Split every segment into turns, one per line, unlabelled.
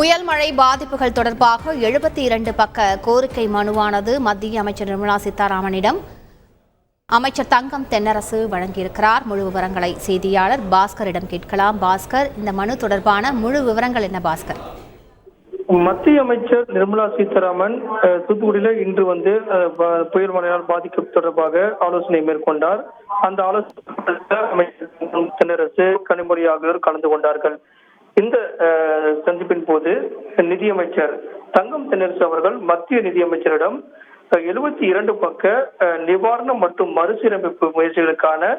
புயல் மழை பாதிப்புகள் தொடர்பாக 72 பக்க கோரிக்கை மனுவானது மத்திய அமைச்சர் நிர்மலா சீதாராமனிடம் அமைச்சர் தங்கம் தென்னரசு வழங்கியிருக்கிறார். முழு விவரங்களை செய்தியாளர் பாஸ்கரிடம் கேட்கலாம். பாஸ்கர், இந்த மனு தொடர்பான முழு விவரங்கள் என்ன பாஸ்கர்?
மத்திய அமைச்சர் நிர்மலா சீதாராமன் தூத்துக்குடியில இன்று புயல் மழையால் பாதிப்பு தொடர்பாக ஆலோசனை மேற்கொண்டார். அந்த ஆலோசனை அமைச்சர் தென்னரசு, கனிமொழி ஆகியோர் கலந்து கொண்டார்கள். இந்த சந்திப்பின் போது நிதியமைச்சர் தங்கம் தென்னரசு அவர்கள் மத்திய நிதியமைச்சரிடம் 72 பக்க நிவாரணம் மற்றும் மறுசீரமைப்பு முயற்சிகளுக்கான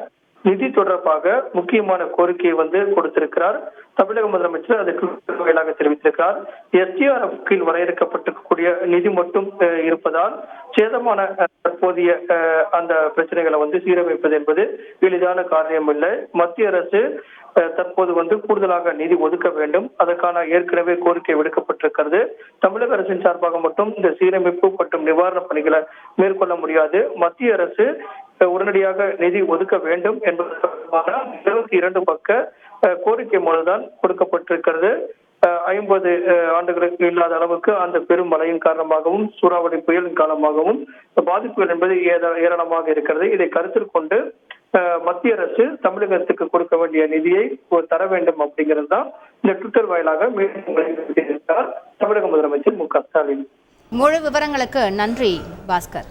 நிதி தொடர்பாக முக்கியமான கோரிக்கையை கொடுத்திருக்கிறார். தமிழக முதலமைச்சர் அதற்கு வாயிலாக தெரிவித்திருக்கிறார். SDRF கீழ் வரையறுக்கப்பட்டிருக்கக்கூடிய நிதி மட்டும் இருப்பதால் சேதமான தற்போதைய அந்த பிரச்சனைகளை சீரமைப்பது என்பது எளிதான காரியம் இல்லை. மத்திய அரசு தற்போது கூடுதலாக நிதி ஒதுக்க வேண்டும். அதற்கான ஏற்கனவே கோரிக்கை விடுக்கப்பட்டிருக்கிறது. தமிழக அரசின் சார்பாக மட்டும் இந்த சீரமைப்பு மற்றும் நிவாரண பணிகளை மேற்கொள்ள முடியாது. மத்திய அரசு உடனடியாக நிதி ஒதுக்க வேண்டும் என்பதற்கான 72 பக்க கோரிக்கை மனுதான் கொடுக்கப்பட்டிருக்கிறது. 50 ஆண்டுகளுக்கு இல்லாத அளவுக்கு அந்த பெரும் மழையின் காரணமாகவும் சூறாவளி புயலின் காரணமாகவும் பாதிப்புகள் என்பது ஏராளமாக இருக்கிறது. இதை கருத்தில் கொண்டு மத்திய அரசு தமிழகத்துக்கு கொடுக்க வேண்டிய நிதியை தர வேண்டும் அப்படிங்கிறது தான் இந்த ட்விட்டர் வாயிலாக தமிழக முதலமைச்சர் மு க ஸ்டாலின்.
முழு விவரங்களுக்கு நன்றி பாஸ்கர்.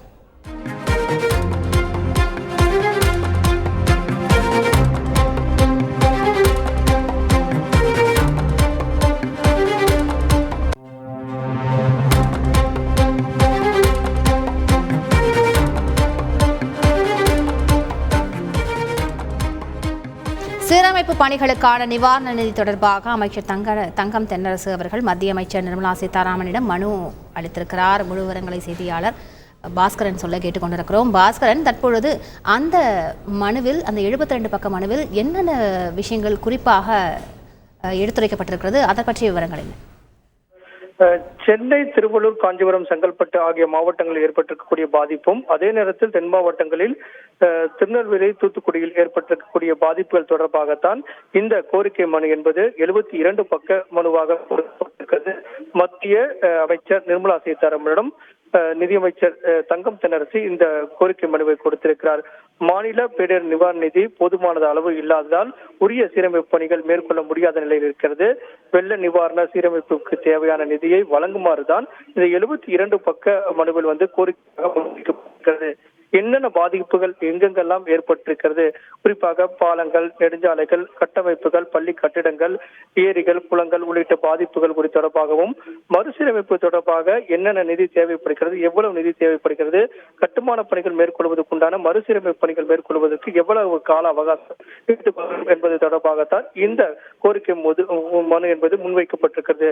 சீரமைப்பு பணிகளுக்கான நிவாரண நிதி தொடர்பாக அமைச்சர் தங்கம் தென்னரசு அவர்கள் மத்திய அமைச்சர் நிர்மலா சீதாராமனிடம் மனு அளித்திருக்கிறார். முழு விவரங்களை செய்தியாளர் பாஸ்கரன் சொல்ல கேட்டுக்கொண்டிருக்கிறோம். பாஸ்கரன், தற்பொழுது அந்த மனுவில், அந்த 72 பக்க மனுவில் என்னென்ன விஷயங்கள் குறிப்பாக எடுத்துரைக்கப்பட்டிருக்கிறது, அதை பற்றிய விவரங்கள் என்ன?
சென்னை, திருவள்ளூர், காஞ்சிபுரம், செங்கல்பட்டு ஆகிய மாவட்டங்களில் ஏற்பட்டிருக்கக்கூடிய பாதிப்பும், அதே நேரத்தில் தென் மாவட்டங்களில் திருநெல்வேலி, தூத்துக்குடியில் ஏற்பட்டிருக்கக்கூடிய பாதிப்புகள் தொடர்பாகத்தான் இந்த கோரிக்கை மனு என்பது 72 பக்க மனுவாக கொடுக்கப்பட்டிருக்கிறது. மத்திய அமைச்சர் நிர்மலா சீதாராமனிடம் நிதியமைச்சர் தங்கம் தென்னரசு இந்த கோரிக்கை மனுவை கொடுத்திருக்கிறார். மாநில பேரிடர் நிவாரண நிதி போதுமான அளவு இல்லாததால் உரிய சீரமைப்பு பணிகள் மேற்கொள்ள முடியாத நிலையில் இருக்கிறது. வெள்ள நிவாரண சீரமைப்புக்கு தேவையான நிதியை வழங்குமாறுதான் இந்த 72 பக்க மனுவில் கோரிக்கையாக முன்வைக்கப்பட்டிருக்கிறது. என்னென்ன பாதிப்புகள் எங்கெங்கெல்லாம் ஏற்பட்டிருக்கிறது, குறிப்பாக பாலங்கள், நெடுஞ்சாலைகள், கட்டமைப்புகள், பள்ளி கட்டிடங்கள், ஏரிகள், குளங்கள் உள்ளிட்ட பாதிப்புகள் குறித்து தொடர்பாகவும், மறுசீரமைப்பு தொடர்பாக என்னென்ன நிதி தேவைப்படுகிறது, எவ்வளவு நிதி தேவைப்படுகிறது, கட்டுமான பணிகள் மேற்கொள்வதற்குண்டான மறுசீரமைப்பு பணிகள் மேற்கொள்வதற்கு எவ்வளவு கால அவகாசம் என்பது தொடர்பாகத்தான் இந்த கோரிக்கை மனு என்பது முன்வைக்கப்பட்டிருக்கிறது.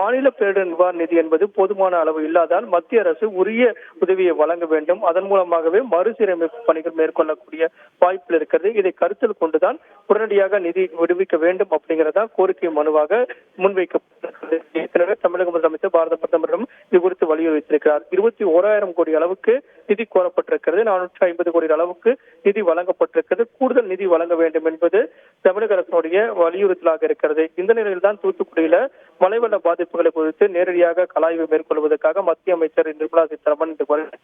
மாநில பேரிடர் நிவாரண நிதி என்பது போதுமான அளவு இல்லாதால் மத்திய அரசு உரிய உதவியை வழங்க வேண்டும். அதன் மூலமாக மறுசீரமைப்பு பணிகள் மேற்கொள்ளக்கூடிய வாய்ப்பில் இருக்கிறது. இதை கருத்தில் கொண்டுதான் உடனடியாக நிதி விடுவிக்க வேண்டும் அப்படிங்கிறதா கோரிக்கை மனுவாக முன்வைக்கப்பட்டிருக்கிறது. ஏற்கனவே தமிழக முதலமைச்சர் பாரத பிரதமரிடம் இது குறித்து வலியுறுத்தியிருக்கிறார். 21,000 கோடி அளவுக்கு நிதி கோரப்பட்டிருக்கிறது. 450 கோடி அளவுக்கு நிதி வழங்கப்பட்டிருக்கிறது. கூடுதல் நிதி வழங்க வேண்டும் என்பது தமிழக அரசுடைய வலியுறுத்தலாக இருக்கிறது. இந்த நிலையில் தான் தூத்துக்குடியில மழை வெள்ள பாதிப்புகளை குறித்து நேரடியாக கலாய்வு மேற்கொள்வதற்காக மத்திய அமைச்சர் நிர்மலா சீதாராமன்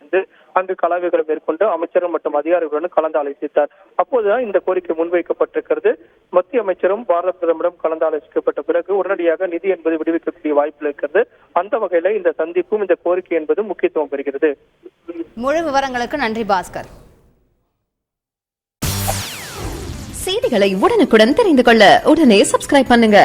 இன்று அங்கு கலாய்வுகளை மேற்கொண்டு அமைச்சர்கள் மற்றும் அதிகாரிகளுடன் கலந்து ஆலோசித்தார். அப்போதுதான் இந்த கோரிக்கை முன்வைக்கப்பட்டிருக்கிறது. மத்திய அமைச்சரும் பாரத பிரதமரும் கலந்து ஆலோசிக்கப்பட்ட பிறகு உடனடியாக நிதி என்பது விடுவிக்கக்கூடிய வாய்ப்பில் இருக்கிறது. அந்த வகையில இந்த சந்திப்பும் இந்த கோரிக்கை என்பது முக்கியத்துவம் பெறுகிறது.
முழு விவரங்களுக்கு நன்றி பாஸ்கர்.
செய்திகளை உடனுக்குடன் தெரிந்து கொள்ள உடனே சப்ஸ்கிரைப் பண்ணுங்க.